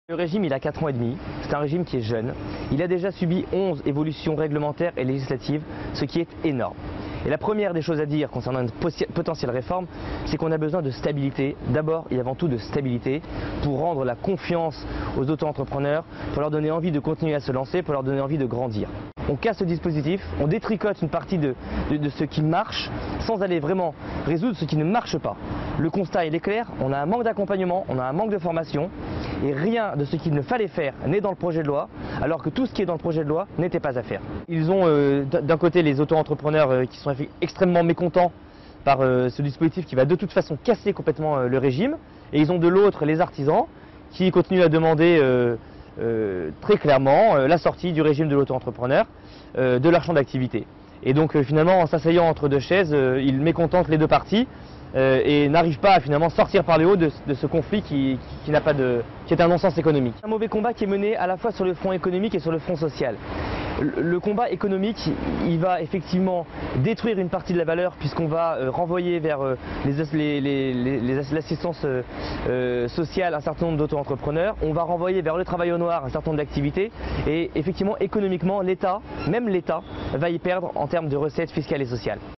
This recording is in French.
Le régime, il a 4 ans et demi, c'est un régime qui est jeune. Il a déjà subi 11 évolutions réglementaires et législatives, ce qui est énorme. Et la première des choses à dire concernant une potentielle réforme, c'est qu'on a besoin de stabilité, d'abord et avant tout de stabilité, pour rendre la confiance aux auto-entrepreneurs, pour leur donner envie de continuer à se lancer, pour leur donner envie de grandir. On casse le dispositif, on détricote une partie de ce qui marche, sans aller vraiment résoudre ce qui ne marche pas. Le constat il est clair, on a un manque d'accompagnement, on a un manque de formation, et rien de ce qu'il ne fallait faire n'est dans le projet de loi, alors que tout ce qui est dans le projet de loi n'était pas à faire. Ils ont d'un côté les auto-entrepreneurs qui sont extrêmement mécontents par ce dispositif qui va de toute façon casser complètement le régime, et ils ont de l'autre les artisans qui continuent à demander très clairement la sortie du régime de l'auto-entrepreneur de leur champ d'activité. Et donc finalement en s'asseyant entre deux chaises, ils mécontentent les deux parties et n'arrivent pas à finalement sortir par le haut de ce conflit qui est un non-sens économique. Un mauvais combat qui est mené à la fois sur le front économique et sur le front social. Le combat économique, il va effectivement détruire une partie de la valeur puisqu'on va renvoyer vers l'assistance sociale un certain nombre d'auto-entrepreneurs, on va renvoyer vers le travail au noir un certain nombre d'activités et effectivement économiquement l'État, même l'État, va y perdre en termes de recettes fiscales et sociales.